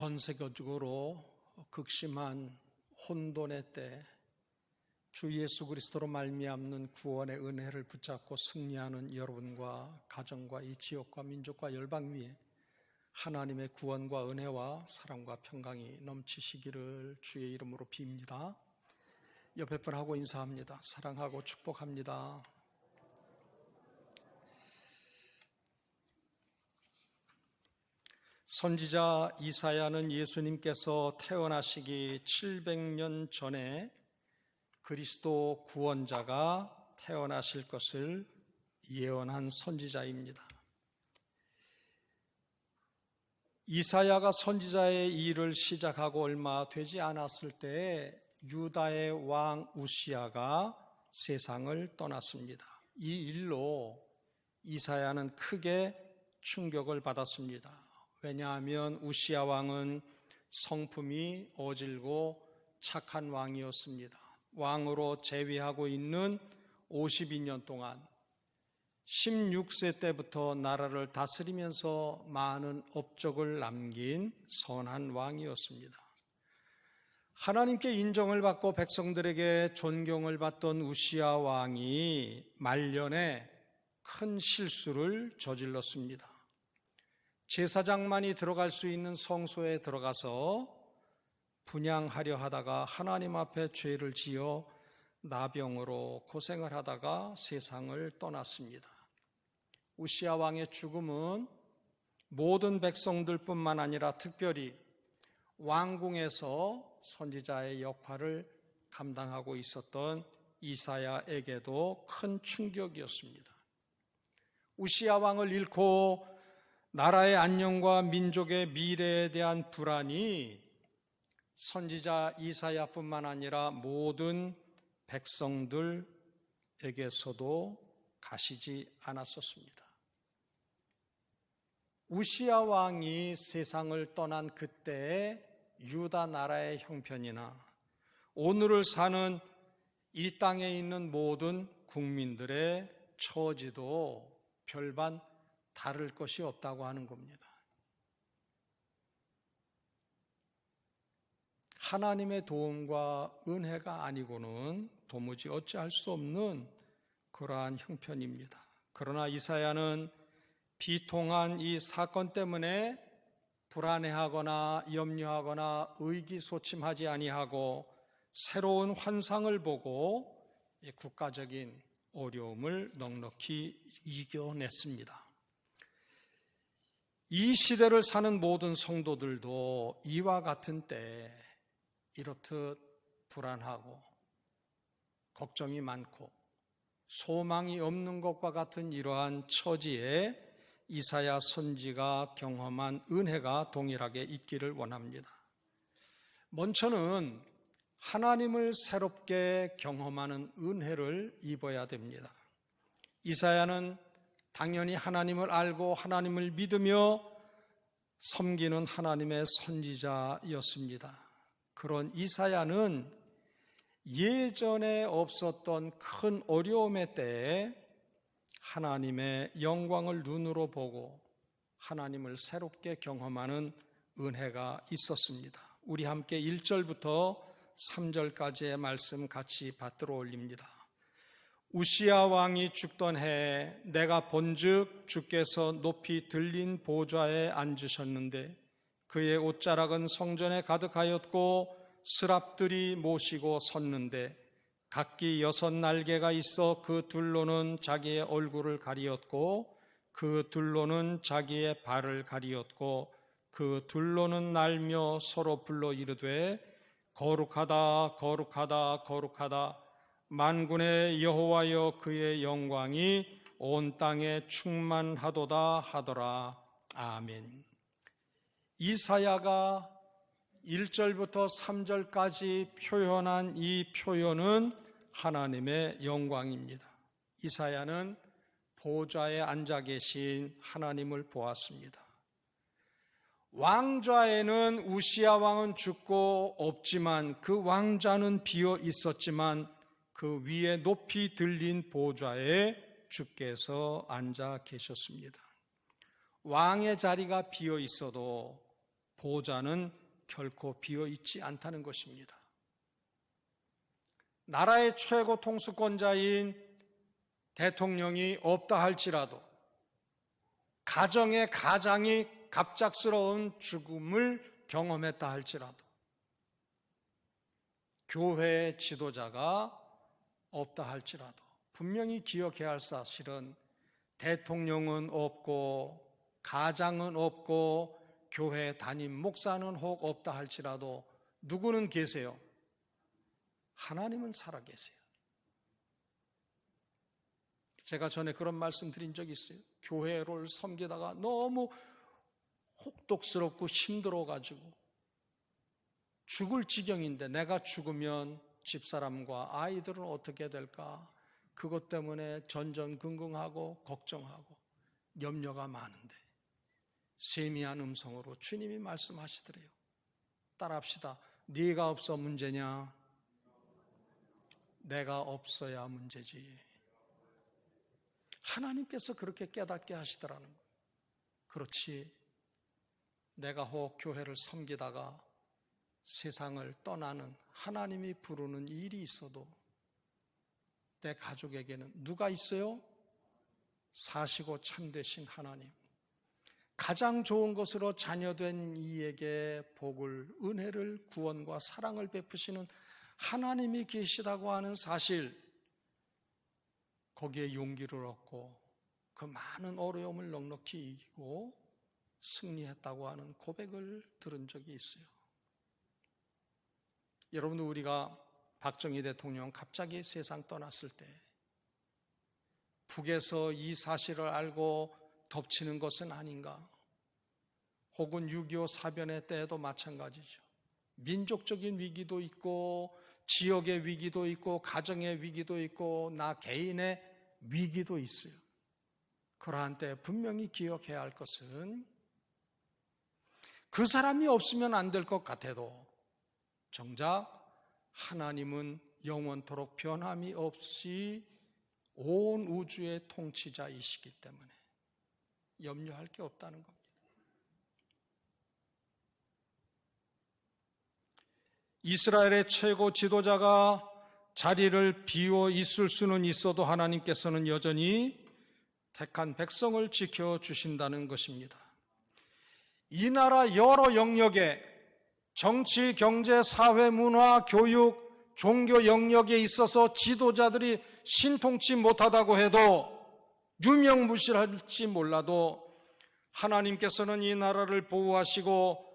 전 세계적으로 극심한 혼돈의 때 주 예수 그리스도로 말미암는 구원의 은혜를 붙잡고 승리하는 여러분과 가정과 이 지역과 민족과 열방 위에 하나님의 구원과 은혜와 사랑과 평강이 넘치시기를 주의 이름으로 빕니다. 옆에 분하고 인사합니다. 사랑하고 축복합니다. 선지자 이사야는 예수님께서 태어나시기 700년 전에 그리스도 구원자가 태어나실 것을 예언한 선지자입니다. 이사야가 선지자의 일을 시작하고 얼마 되지 않았을 때 유다의 왕 우시야가 세상을 떠났습니다. 이 일로 이사야는 크게 충격을 받았습니다. 왜냐하면 우시야 왕은 성품이 어질고 착한 왕이었습니다. 왕으로 재위하고 있는 52년 동안 16세 때부터 나라를 다스리면서 많은 업적을 남긴 선한 왕이었습니다. 하나님께 인정을 받고 백성들에게 존경을 받던 우시야 왕이 말년에 큰 실수를 저질렀습니다. 제사장만이 들어갈 수 있는 성소에 들어가서 분향하려 하다가 하나님 앞에 죄를 지어 나병으로 고생을 하다가 세상을 떠났습니다. 우시야 왕의 죽음은 모든 백성들뿐만 아니라 특별히 왕궁에서 선지자의 역할을 감당하고 있었던 이사야에게도 큰 충격이었습니다. 우시야 왕을 잃고 나라의 안녕과 민족의 미래에 대한 불안이 선지자 이사야뿐만 아니라 모든 백성들에게서도 가시지 않았었습니다. 우시야 왕이 세상을 떠난 그때의 유다 나라의 형편이나 오늘을 사는 이 땅에 있는 모든 국민들의 처지도 별반 다를 것이 없다고 하는 겁니다. 하나님의 도움과 은혜가 아니고는 도무지 어찌할 수 없는 그러한 형편입니다. 그러나 이사야는 비통한 이 사건 때문에 불안해하거나 염려하거나 의기소침하지 아니하고 새로운 환상을 보고 이 국가적인 어려움을 넉넉히 이겨냈습니다. 이 시대를 사는 모든 성도들도 이와 같은 때 이렇듯 불안하고 걱정이 많고 소망이 없는 것과 같은 이러한 처지에 이사야 선지가 경험한 은혜가 동일하게 있기를 원합니다. 먼저는 하나님을 새롭게 경험하는 은혜를 입어야 됩니다. 이사야는 당연히 하나님을 알고 하나님을 믿으며 섬기는 하나님의 선지자였습니다. 그런 이사야는 예전에 없었던 큰 어려움의 때에 하나님의 영광을 눈으로 보고 하나님을 새롭게 경험하는 은혜가 있었습니다. 우리 함께 1절부터 3절까지의 말씀 같이 받들어 올립니다. 우시야 왕이 죽던 해에 내가 본즉 주께서 높이 들린 보좌에 앉으셨는데 그의 옷자락은 성전에 가득하였고 스랍들이 모시고 섰는데 각기 6 날개가 있어 그 둘로는 자기의 얼굴을 가리었고 그 둘로는 자기의 발을 가리었고 그 둘로는 날며 서로 불러 이르되 거룩하다 거룩하다 거룩하다 만군의 여호와여 그의 영광이 온 땅에 충만하도다 하더라. 아멘. 이사야가 1절부터 3절까지 표현한 이 표현은 하나님의 영광입니다. 이사야는 보좌에 앉아 계신 하나님을 보았습니다. 왕좌에는 우시야 왕은 죽고 없지만 그 왕좌는 비어 있었지만 그 위에 높이 들린 보좌에 주께서 앉아 계셨습니다. 왕의 자리가 비어 있어도 보좌는 결코 비어 있지 않다는 것입니다. 나라의 최고 통수권자인 대통령이 없다 할지라도 가정의 가장이 갑작스러운 죽음을 경험했다 할지라도 교회의 지도자가 없다 할지라도 분명히 기억해야 할 사실은 대통령은 없고 가장은 없고 교회 담임 목사는 혹 없다 할지라도 누구는 계세요? 하나님은 살아계세요. 제가 전에 그런 말씀 드린 적이 있어요. 교회를 섬기다가 너무 혹독스럽고 힘들어가지고 죽을 지경인데 내가 죽으면 집사람과 아이들은 어떻게 될까? 그것 때문에 전전긍긍하고 걱정하고 염려가 많은데 세미한 음성으로 주님이 말씀하시더래요. 따라합시다. 네가 없어 문제냐? 내가 없어야 문제지. 하나님께서 그렇게 깨닫게 하시더라는 거예요. 그렇지, 내가 혹 교회를 섬기다가 세상을 떠나는 하나님이 부르는 일이 있어도 내 가족에게는 누가 있어요? 사시고 참되신 하나님. 가장 좋은 것으로 자녀된 이에게 복을, 은혜를, 구원과 사랑을 베푸시는 하나님이 계시다고 하는 사실, 거기에 용기를 얻고 그 많은 어려움을 넉넉히 이기고 승리했다고 하는 고백을 들은 적이 있어요. 여러분, 우리가 박정희 대통령 갑자기 세상 떠났을 때 북에서 이 사실을 알고 덮치는 것은 아닌가? 혹은 6.25 사변의 때에도 마찬가지죠. 민족적인 위기도 있고 지역의 위기도 있고 가정의 위기도 있고 나 개인의 위기도 있어요. 그러한 때 분명히 기억해야 할 것은 그 사람이 없으면 안 될 것 같아도 정작 하나님은 영원토록 변함이 없이 온 우주의 통치자이시기 때문에 염려할 게 없다는 겁니다. 이스라엘의 최고 지도자가 자리를 비워 있을 수는 있어도 하나님께서는 여전히 택한 백성을 지켜주신다는 것입니다. 이 나라 여러 영역에 정치, 경제, 사회, 문화, 교육, 종교 영역에 있어서 지도자들이 신통치 못하다고 해도 유명무실할지 몰라도 하나님께서는 이 나라를 보호하시고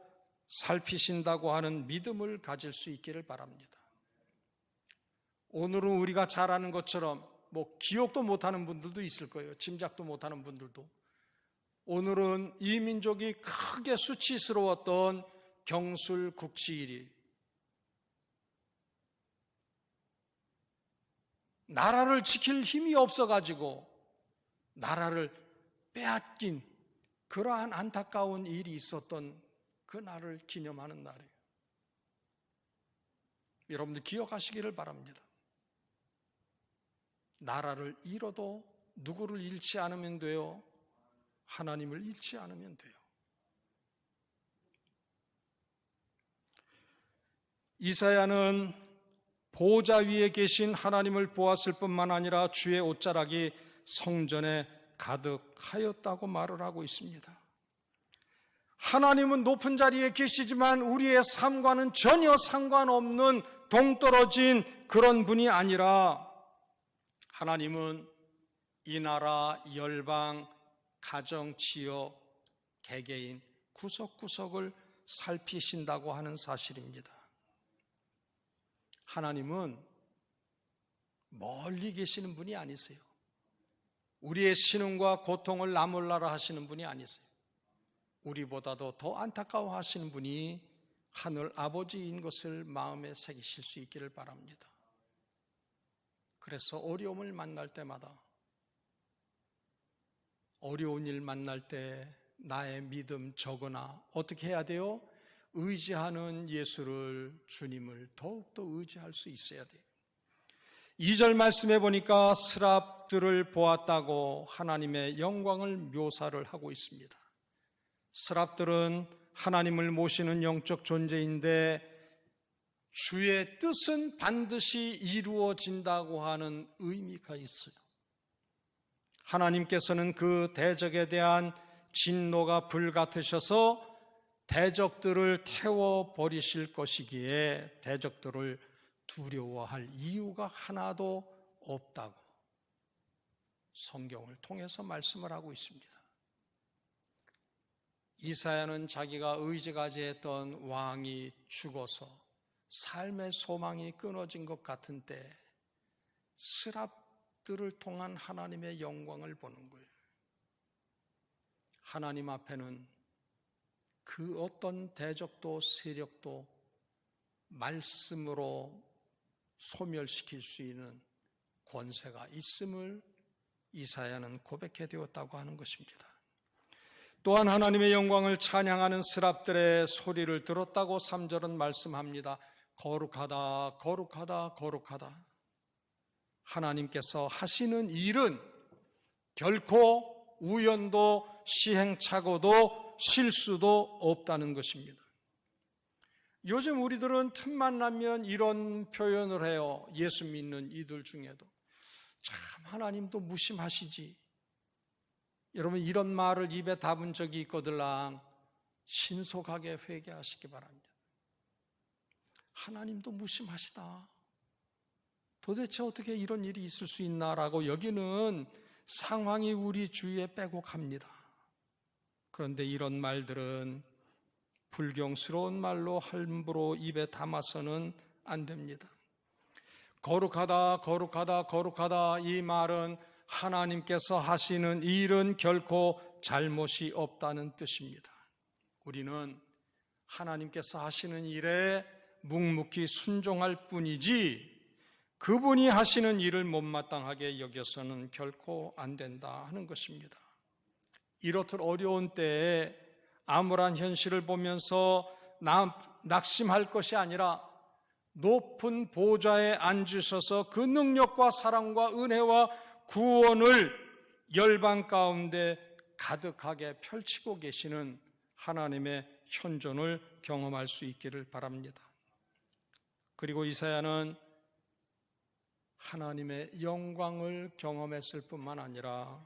살피신다고 하는 믿음을 가질 수 있기를 바랍니다. 오늘은 우리가 잘 아는 것처럼 기억도 못하는 분들도 있을 거예요. 짐작도 못하는 분들도. 오늘은 이 민족이 크게 수치스러웠던 경술 국치일이 나라를 지킬 힘이 없어가지고 나라를 빼앗긴 그러한 안타까운 일이 있었던 그 날을 기념하는 날이에요. 여러분들 기억하시기를 바랍니다. 나라를 잃어도 누구를 잃지 않으면 돼요? 하나님을 잃지 않으면 돼요. 이사야는 보좌 위에 계신 하나님을 보았을 뿐만 아니라 주의 옷자락이 성전에 가득하였다고 말을 하고 있습니다. 하나님은 높은 자리에 계시지만 우리의 삶과는 전혀 상관없는 동떨어진 그런 분이 아니라 하나님은 이 나라, 열방, 가정, 지역, 개개인 구석구석을 살피신다고 하는 사실입니다. 하나님은 멀리 계시는 분이 아니세요. 우리의 신음과 고통을 나몰라라 하시는 분이 아니세요. 우리보다도 더 안타까워하시는 분이 하늘 아버지인 것을 마음에 새기실 수 있기를 바랍니다. 그래서 어려움을 만날 때마다, 어려운 일 만날 때 나의 믿음 적으나 어떻게 해야 돼요? 의지하는 예수를, 주님을 더욱더 의지할 수 있어야 돼요. 2절 말씀해 보니까 스랍들을 보았다고 하나님의 영광을 묘사를 하고 있습니다. 스랍들은 하나님을 모시는 영적 존재인데 주의 뜻은 반드시 이루어진다고 하는 의미가 있어요. 하나님께서는 그 대적에 대한 진노가 불같으셔서 대적들을 태워버리실 것이기에 대적들을 두려워할 이유가 하나도 없다고 성경을 통해서 말씀을 하고 있습니다. 이사야는 자기가 의지가지했던 왕이 죽어서 삶의 소망이 끊어진 것 같은 때 스랍들을 통한 하나님의 영광을 보는 거예요. 하나님 앞에는 그 어떤 대적도 세력도 말씀으로 소멸시킬 수 있는 권세가 있음을 이사야는 고백해 되었다고 하는 것입니다. 또한 하나님의 영광을 찬양하는 스랍들의 소리를 들었다고 3절은 말씀합니다. 거룩하다, 거룩하다, 거룩하다. 하나님께서 하시는 일은 결코 우연도 시행착오도 실수도 없다는 것입니다. 요즘 우리들은 틈만 나면 이런 표현을 해요. 예수 믿는 이들 중에도 참 하나님도 무심하시지. 여러분 이런 말을 입에 담은 적이 있거들랑 신속하게 회개하시기 바랍니다. 하나님도 무심하시다. 도대체 어떻게 이런 일이 있을 수 있나라고 여기는 상황이 우리 주위에 빼곡합니다. 그런데 이런 말들은 불경스러운 말로 함부로 입에 담아서는 안 됩니다. 거룩하다, 거룩하다, 거룩하다 이 말은 하나님께서 하시는 일은 결코 잘못이 없다는 뜻입니다. 우리는 하나님께서 하시는 일에 묵묵히 순종할 뿐이지 그분이 하시는 일을 못마땅하게 여겨서는 결코 안 된다 하는 것입니다. 이렇듯 어려운 때에 암울한 현실을 보면서 낙심할 것이 아니라 높은 보좌에 앉으셔서 그 능력과 사랑과 은혜와 구원을 열방 가운데 가득하게 펼치고 계시는 하나님의 현존을 경험할 수 있기를 바랍니다. 그리고 이사야는 하나님의 영광을 경험했을 뿐만 아니라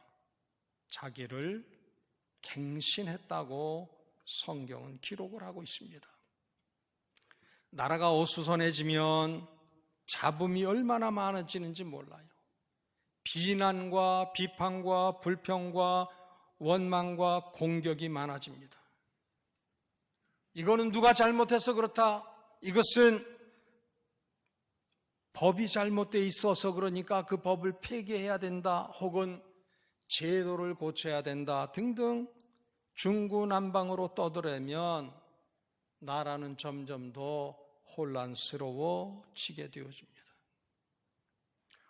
자기를 갱신했다고 성경은 기록을 하고 있습니다. 나라가 어수선해지면 잡음이 얼마나 많아지는지 몰라요. 비난과 비판과 불평과 원망과 공격이 많아집니다. 이거는 누가 잘못해서 그렇다. 이것은 법이 잘못되어 있어서 그러니까 그 법을 폐기해야 된다. 혹은 제도를 고쳐야 된다 등등 중구난방으로 떠들면 나라는 점점 더 혼란스러워지게 되어집니다.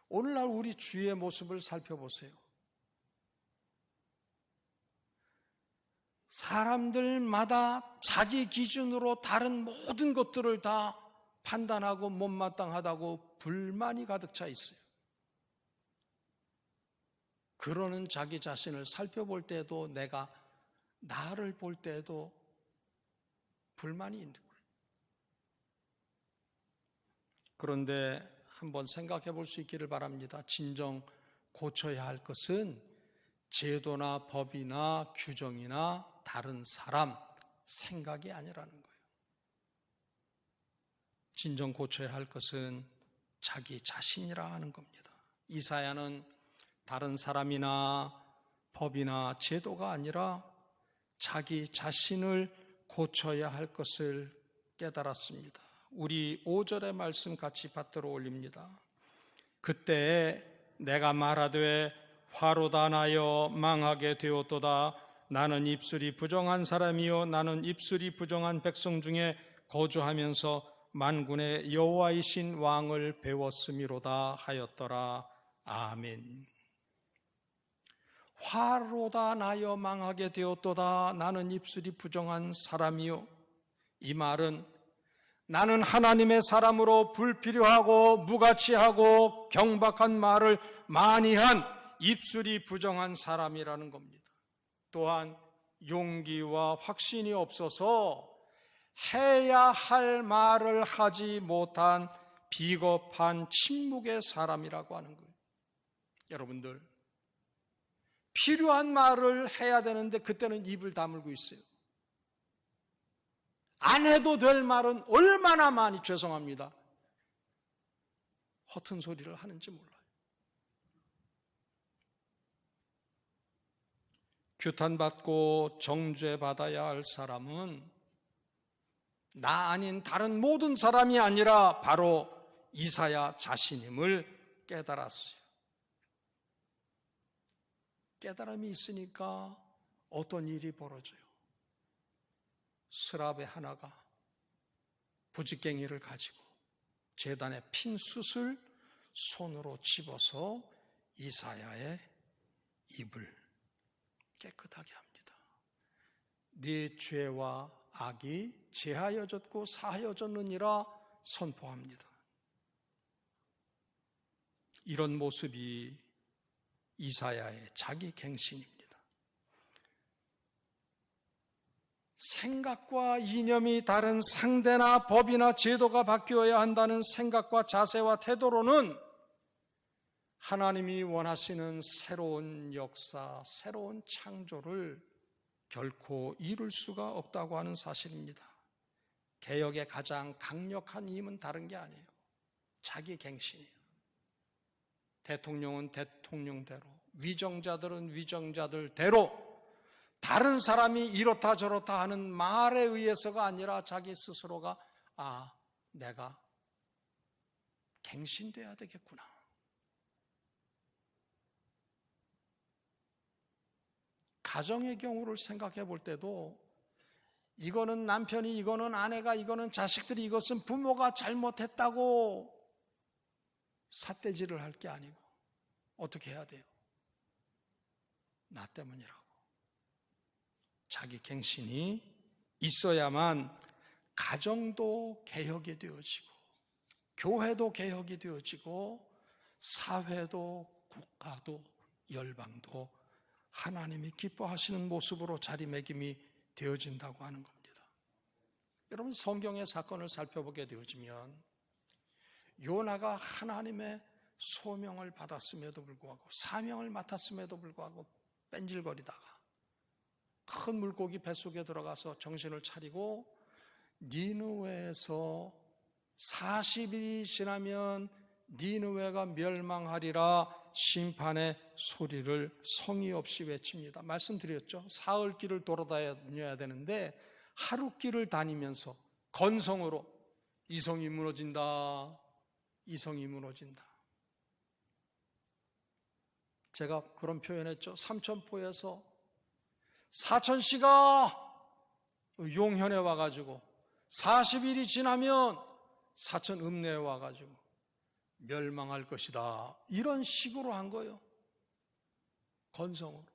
오늘날 우리 주위의 모습을 살펴보세요. 사람들마다 자기 기준으로 다른 모든 것들을 다 판단하고 못마땅하다고 불만이 가득 차 있어요. 그러는 자기 자신을 살펴볼 때도 내가 나를 볼 때도 불만이 있는 거예요. 그런데 한번 생각해 볼 수 있기를 바랍니다. 진정 고쳐야 할 것은 제도나 법이나 규정이나 다른 사람, 생각이 아니라는 거예요. 진정 고쳐야 할 것은 자기 자신이라 하는 겁니다. 이사야는 다른 사람이나 법이나 제도가 아니라 자기 자신을 고쳐야 할 것을 깨달았습니다. 우리 5절의 말씀 같이 받들어 올립니다. 그때 내가 말하되 화로다 나여 망하게 되었도다. 나는 입술이 부정한 사람이요 나는 입술이 부정한 백성 중에 거주하면서 만군의 여호와이신 왕을 배웠음이로다 하였더라. 아멘. 화로다 나여 망하게 되었도다. 나는 입술이 부정한 사람이요. 이 말은 나는 하나님의 사람으로 불필요하고 무가치하고 경박한 말을 많이 한 입술이 부정한 사람이라는 겁니다. 또한 용기와 확신이 없어서 해야 할 말을 하지 못한 비겁한 침묵의 사람이라고 하는 거예요. 여러분들, 필요한 말을 해야 되는데 그때는 입을 다물고 있어요. 안 해도 될 말은 얼마나 많이, 죄송합니다, 허튼 소리를 하는지 몰라요. 규탄받고 정죄받아야 할 사람은 나 아닌 다른 모든 사람이 아니라 바로 이사야 자신임을 깨달았어요. 깨달음이 있으니까 어떤 일이 벌어져요. 스라베 하나가 부직갱이를 가지고 제단에 핀 숯을 손으로 집어서 이사야의 입을 깨끗하게 합니다. 네 죄와 악이 제하여졌고 사하여졌느니라 선포합니다. 이런 모습이 이사야의 자기 갱신입니다. 생각과 이념이 다른 상대나 법이나 제도가 바뀌어야 한다는 생각과 자세와 태도로는 하나님이 원하시는 새로운 역사, 새로운 창조를 결코 이룰 수가 없다고 하는 사실입니다. 개혁의 가장 강력한 힘은 다른 게 아니에요. 자기 갱신이에요. 대통령은 대통령대로, 위정자들은 위정자들대로 다른 사람이 이렇다 저렇다 하는 말에 의해서가 아니라 자기 스스로가 내가 갱신돼야 되겠구나. 가정의 경우를 생각해 볼 때도 이거는 남편이, 이거는 아내가, 이거는 자식들이, 이것은 부모가 잘못했다고 삿대질을 할 게 아니고 어떻게 해야 돼요? 나 때문이라고. 자기 갱신이 있어야만 가정도 개혁이 되어지고 교회도 개혁이 되어지고 사회도 국가도 열방도 하나님이 기뻐하시는 모습으로 자리매김이 되어진다고 하는 겁니다. 여러분, 성경의 사건을 살펴보게 되어지면 요나가 하나님의 소명을 받았음에도 불구하고 사명을 맡았음에도 불구하고 뺀질거리다가 큰 물고기 뱃속에 들어가서 정신을 차리고 니느웨에서 40일이 지나면 니느웨가 멸망하리라 심판의 소리를 성의 없이 외칩니다. 말씀드렸죠. 사흘길을 돌아다녀야 되는데 하루길을 다니면서 건성으로 이 성이 무너진다, 이 성이 무너진다. 제가 그런 표현했죠. 삼천포에서 사천씨가 용현에 와가지고 40일이 지나면 사천읍내에 와가지고 멸망할 것이다, 이런 식으로 한 거예요. 건성으로,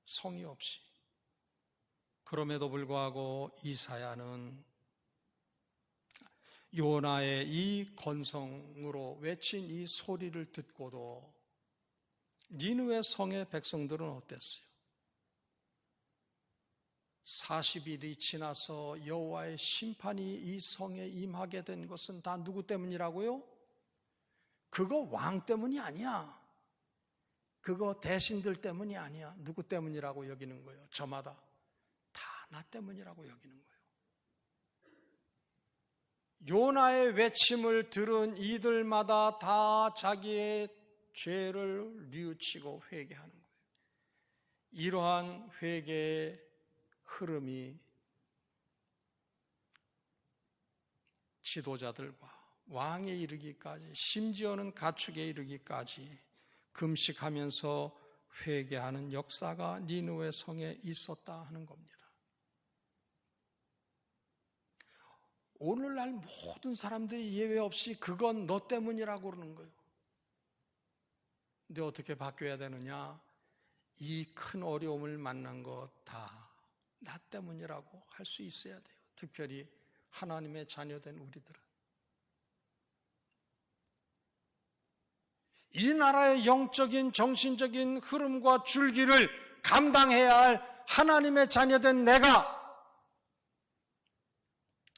성의 없이. 그럼에도 불구하고 이사야는 요나의 이 건성으로 외친 이 소리를 듣고도 니느웨 성의 백성들은 어땠어요? 40일이 지나서 여호와의 심판이 이 성에 임하게 된 것은 다 누구 때문이라고요? 그거 왕 때문이 아니야. 그거 대신들 때문이 아니야. 누구 때문이라고 여기는 거예요? 저마다 다 나 때문이라고 여기는 거예요. 요나의 외침을 들은 이들마다 다 자기의 죄를 뉘우치고 회개하는 거예요. 이러한 회개의 흐름이 지도자들과 왕에 이르기까지, 심지어는 가축에 이르기까지 금식하면서 회개하는 역사가 니느웨 성에 있었다 하는 겁니다. 오늘날 모든 사람들이 예외 없이 그건 너 때문이라고 그러는 거예요. 근데 어떻게 바뀌어야 되느냐? 이 큰 어려움을 만난 것 다 나 때문이라고 할 수 있어야 돼요. 특별히 하나님의 자녀된 우리들은. 이 나라의 영적인 정신적인 흐름과 줄기를 감당해야 할 하나님의 자녀된 내가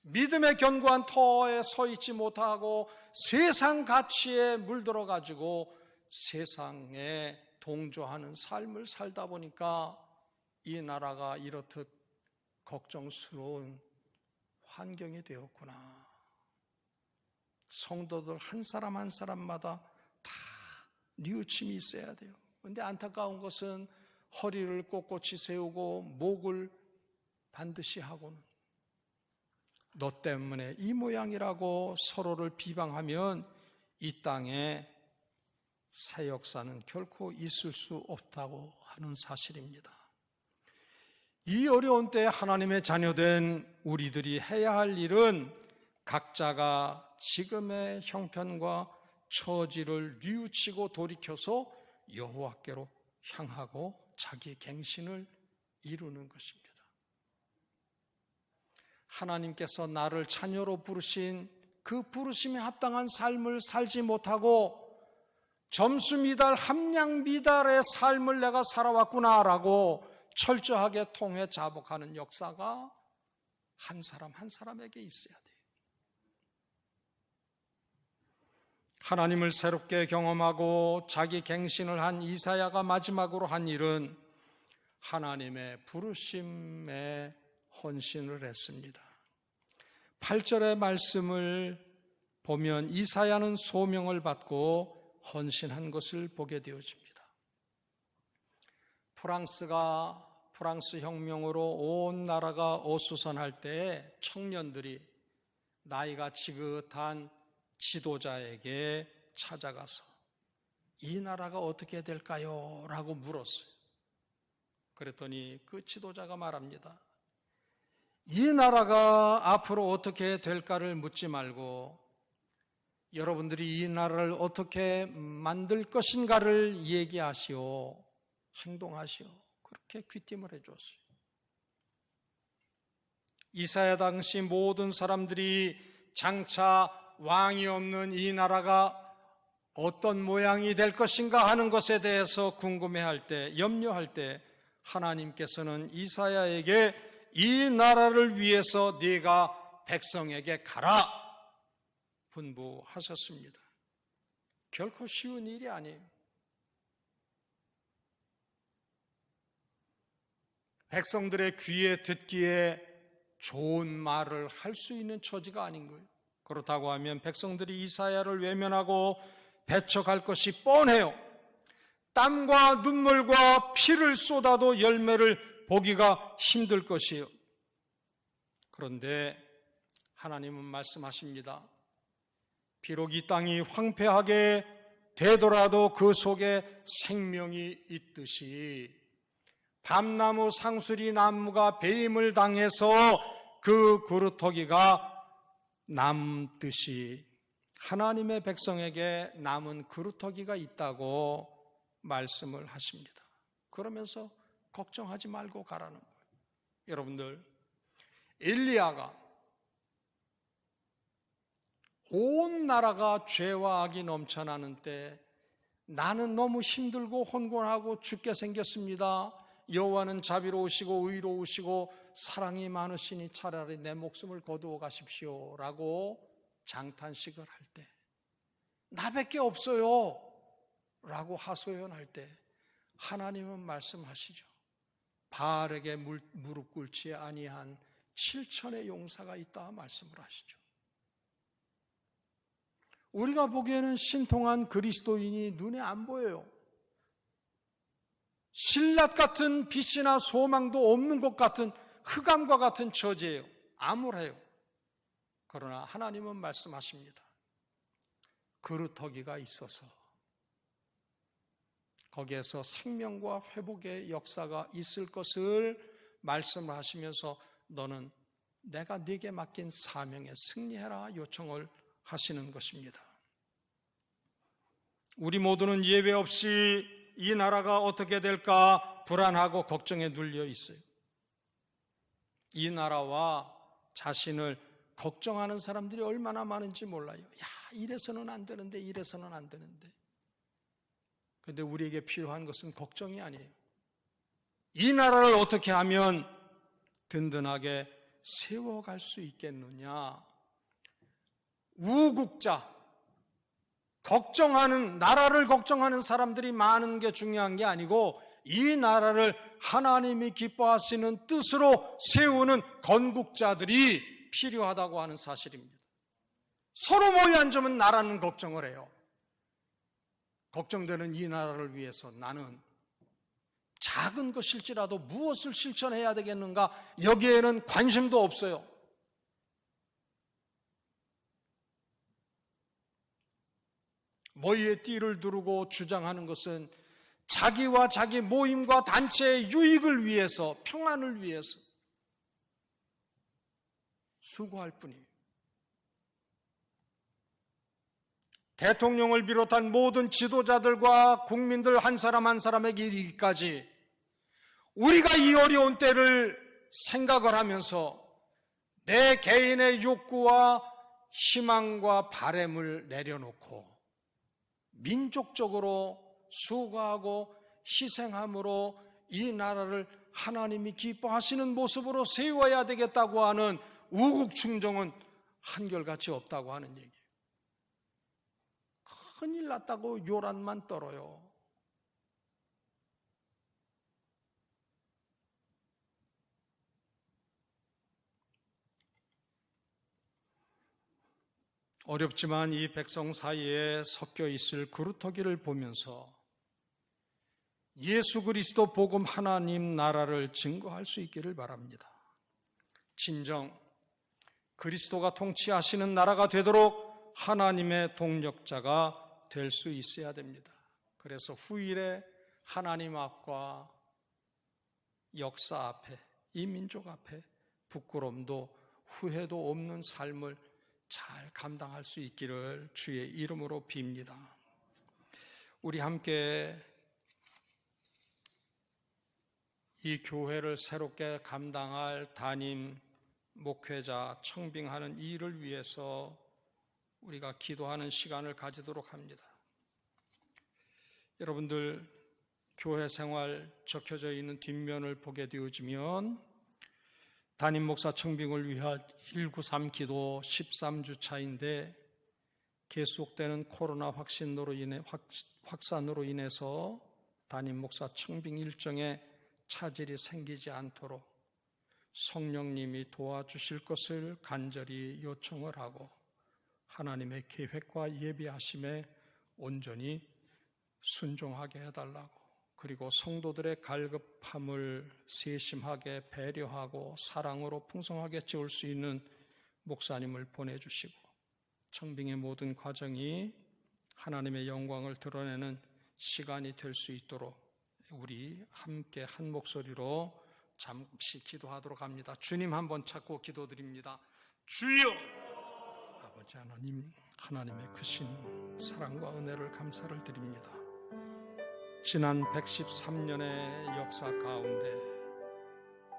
믿음의 견고한 터에 서 있지 못하고 세상 가치에 물들어 가지고 세상에 동조하는 삶을 살다 보니까 이 나라가 이렇듯 걱정스러운 환경이 되었구나. 성도들 한 사람 한 사람마다 다 뉘우침이 있어야 돼요. 그런데 안타까운 것은 허리를 꼿꼿이 세우고 목을 반드시 하고는 너 때문에 이 모양이라고 서로를 비방하면 이 땅에 새 역사는 결코 있을 수 없다고 하는 사실입니다. 이 어려운 때에 하나님의 자녀된 우리들이 해야 할 일은 각자가 지금의 형편과 처지를 뉘우치고 돌이켜서 여호와께로 향하고 자기 갱신을 이루는 것입니다. 하나님께서 나를 자녀로 부르신 그 부르심에 합당한 삶을 살지 못하고 점수 미달, 함량 미달의 삶을 내가 살아왔구나라고 철저하게 통회 자복하는 역사가 한 사람 한 사람에게 있어야 돼요. 하나님을 새롭게 경험하고 자기 갱신을 한 이사야가 마지막으로 한 일은 하나님의 부르심에 헌신을 했습니다. 8절의 말씀을 보면 이사야는 소명을 받고 헌신한 것을 보게 되어집니다. 프랑스 혁명으로 온 나라가 어수선할 때 청년들이 나이가 지긋한 지도자에게 찾아가서 이 나라가 어떻게 될까요? 라고 물었어요. 그랬더니 그 지도자가 말합니다. 이 나라가 앞으로 어떻게 될까를 묻지 말고 여러분들이 이 나라를 어떻게 만들 것인가를 얘기하시오. 행동하시오. 그렇게 귀띔을 해줬어요. 이사야 당시 모든 사람들이 장차 왕이 없는 이 나라가 어떤 모양이 될 것인가 하는 것에 대해서 궁금해할 때, 염려할 때 하나님께서는 이사야에게 이 나라를 위해서 네가 백성에게 가라 분부하셨습니다. 결코 쉬운 일이 아니에요. 백성들의 귀에 듣기에 좋은 말을 할 수 있는 처지가 아닌 거예요. 그렇다고 하면 백성들이 이사야를 외면하고 배척할 것이 뻔해요. 땀과 눈물과 피를 쏟아도 열매를 보기가 힘들 것이에요. 그런데 하나님은 말씀하십니다. 비록 이 땅이 황폐하게 되더라도 그 속에 생명이 있듯이 밤나무 상수리 나무가 배임을 당해서 그 그루터기가 남듯이 하나님의 백성에게 남은 그루터기가 있다고 말씀을 하십니다. 그러면서 걱정하지 말고 가라는 거예요. 여러분들, 엘리야가 온 나라가 죄와 악이 넘쳐나는 때 나는 너무 힘들고 혼곤하고 죽게 생겼습니다. 여호와는 자비로우시고 의로우시고 사랑이 많으시니 차라리 내 목숨을 거두어 가십시오 라고 장탄식을 할 때 나밖에 없어요 라고 하소연할 때 하나님은 말씀하시죠. 바알에게 무릎 꿇지 아니한 7천의 용사가 있다 말씀을 하시죠. 우리가 보기에는 신통한 그리스도인이 눈에 안 보여요. 신라 같은 빛이나 소망도 없는 것 같은 흑암과 같은 처지예요. 암울해요. 그러나 하나님은 말씀하십니다. 그루터기가 있어서 거기에서 생명과 회복의 역사가 있을 것을 말씀을 하시면서 너는 내가 네게 맡긴 사명에 승리해라 요청을 하시는 것입니다. 우리 모두는 예외 없이 이 나라가 어떻게 될까 불안하고 걱정에 눌려 있어요. 이 나라와 자신을 걱정하는 사람들이 얼마나 많은지 몰라요. 야, 이래서는 안 되는데 이래서는 안 되는데. 그런데 우리에게 필요한 것은 걱정이 아니에요. 이 나라를 어떻게 하면 든든하게 세워갈 수 있겠느냐? 우국자, 나라를 걱정하는 사람들이 많은 게 중요한 게 아니고 이 나라를 하나님이 기뻐하시는 뜻으로 세우는 건국자들이 필요하다고 하는 사실입니다. 서로 모여 앉으면 나라는 걱정을 해요. 걱정되는 이 나라를 위해서 나는 작은 것일지라도 무엇을 실천해야 되겠는가? 여기에는 관심도 없어요. 머리에 띠를 두르고 주장하는 것은 자기와 자기 모임과 단체의 유익을 위해서, 평안을 위해서 수고할 뿐이에요. 대통령을 비롯한 모든 지도자들과 국민들 한 사람 한 사람에게 이르기까지 우리가 이 어려운 때를 생각을 하면서 내 개인의 욕구와 희망과 바램을 내려놓고 민족적으로 수고하고 희생함으로 이 나라를 하나님이 기뻐하시는 모습으로 세워야 되겠다고 하는 우국충정은 한결같이 없다고 하는 얘기예요. 큰일 났다고 요란만 떨어요. 어렵지만 이 백성 사이에 섞여 있을 그루터기를 보면서 예수 그리스도 복음 하나님 나라를 증거할 수 있기를 바랍니다. 진정 그리스도가 통치하시는 나라가 되도록 하나님의 동력자가 될 수 있어야 됩니다. 그래서 후일에 하나님 앞과 역사 앞에, 이 민족 앞에 부끄럼도 후회도 없는 삶을 잘 감당할 수 있기를 주의 이름으로 빕니다. 우리 함께 이 교회를 새롭게 감당할 담임 목회자 청빙하는 이 일을 위해서 우리가 기도하는 시간을 가지도록 합니다. 여러분들 교회 생활 적혀져 있는 뒷면을 보게 되어지면 담임 목사 청빙을 위한 193 기도 13주 차인데 계속되는 코로나 확산으로 인해서 담임 목사 청빙 일정에 차질이 생기지 않도록 성령님이 도와주실 것을 간절히 요청을 하고 하나님의 계획과 예비하심에 온전히 순종하게 해달라고, 그리고 성도들의 갈급함을 세심하게 배려하고 사랑으로 풍성하게 채울 수 있는 목사님을 보내주시고 청빙의 모든 과정이 하나님의 영광을 드러내는 시간이 될 수 있도록 우리 함께 한 목소리로 잠시 기도하도록 합니다. 주님 한번 찾고 기도드립니다. 주여! 아버지 하나님, 하나님의 크신 사랑과 은혜를 감사를 드립니다. 지난 113년의 역사 가운데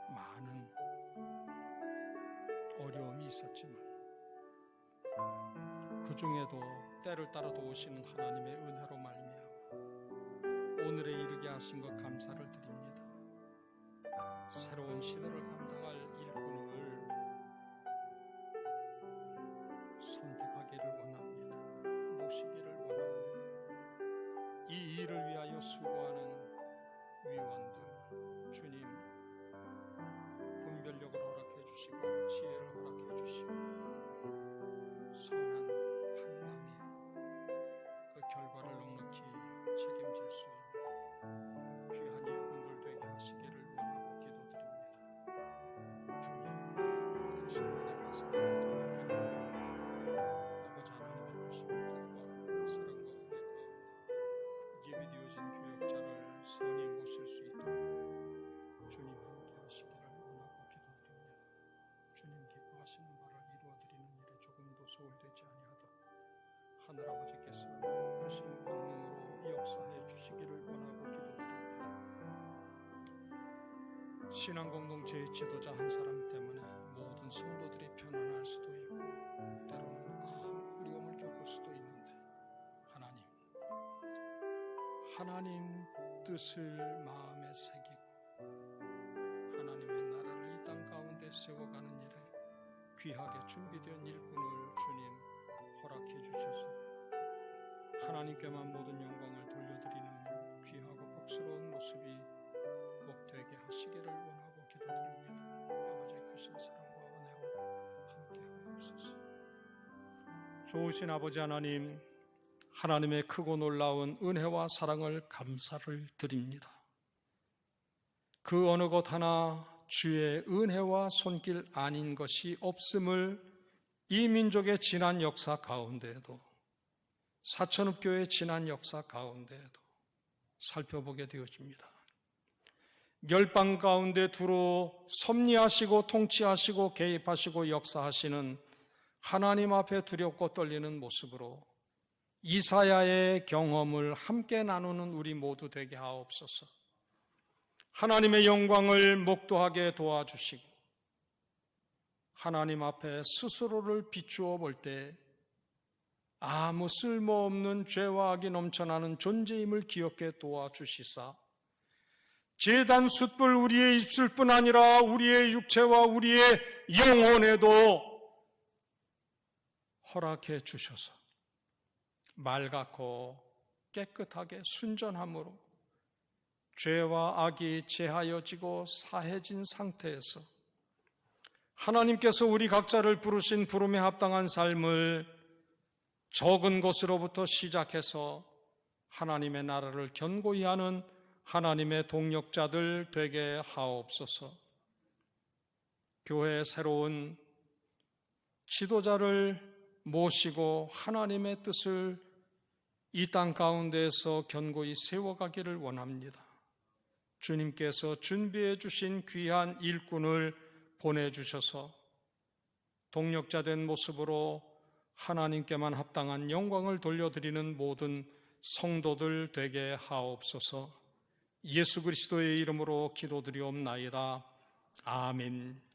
많은 어려움이 있었지만 그 중에도 때를 따라 도우시는 하나님의 은혜로 말미암아 오늘에 이르게 하신 것 감사를 드립니다. 새로운 시대를 감당할 일꾼을 선택하기를 원합니다. 모시기를 원합니다. 이 일을 위하여 수고하는 위원들, 주님 분별력을 허락해 주시고 지혜를 허락해 주시고 선한 판단이 그 결과를 넉넉히 책임질 수 있는 귀한 일꾼들 되게 하시기를 원하고 기도드립니다. 주님 크신 은혜 말씀 아버지 하나님의 크신 뜻과 사랑과 은혜 가운데 예비되어진 교역자를 선히 모실 수 있도록 주님 함께 하시기를 원하고 기도드립니다. 주님 기뻐하시는 바를 이루어드리는 일에 조금도 소홀되지 아니하도록 하늘아버지께서 크신 권능으로 역사해 주시기를 원하고 기도드립니다. 신앙공동체의 지도자 한 사람 때문에 모든 성도들이 편안할 수도 있고 때로는 큰 어려움을 겪을 수도 있는데 하나님 뜻을 마음에 새기고 세워가는 일에 귀하게 준비된 일꾼을 주님 허락해 주셔서 하나님께만 모든 영광을 돌려드리는 귀하고 복스러운 모습이 꼭 되게 하시기를 원하고 기도드립니다. 아버지의 크신 사랑과 은혜로 함께하옵소서. 좋으신 아버지 하나님, 하나님의 크고 놀라운 은혜와 사랑을 감사를 드립니다. 그 어느 것 하나 주의 은혜와 손길 아닌 것이 없음을 이 민족의 지난 역사 가운데에도, 사천읍교의 지난 역사 가운데에도 살펴보게 되어집니다. 멸망 가운데 두루 섭리하시고 통치하시고 개입하시고 역사하시는 하나님 앞에 두렵고 떨리는 모습으로 이사야의 경험을 함께 나누는 우리 모두 되게 하옵소서. 하나님의 영광을 목도하게 도와주시고 하나님 앞에 스스로를 비추어 볼 때 아무 쓸모없는 죄와 악이 넘쳐나는 존재임을 기억해 도와주시사 제단 숯불 우리의 입술뿐 아니라 우리의 육체와 우리의 영혼에도 허락해 주셔서 맑고 깨끗하게 순전함으로 죄와 악이 제하여지고 사해진 상태에서 하나님께서 우리 각자를 부르신 부름에 합당한 삶을 적은 것으로부터 시작해서 하나님의 나라를 견고히 하는 하나님의 동력자들 되게 하옵소서. 교회의 새로운 지도자를 모시고 하나님의 뜻을 이 땅 가운데에서 견고히 세워가기를 원합니다. 주님께서 준비해 주신 귀한 일꾼을 보내주셔서 동력자 된 모습으로 하나님께만 합당한 영광을 돌려드리는 모든 성도들 되게 하옵소서. 예수 그리스도의 이름으로 기도드리옵나이다. 아멘.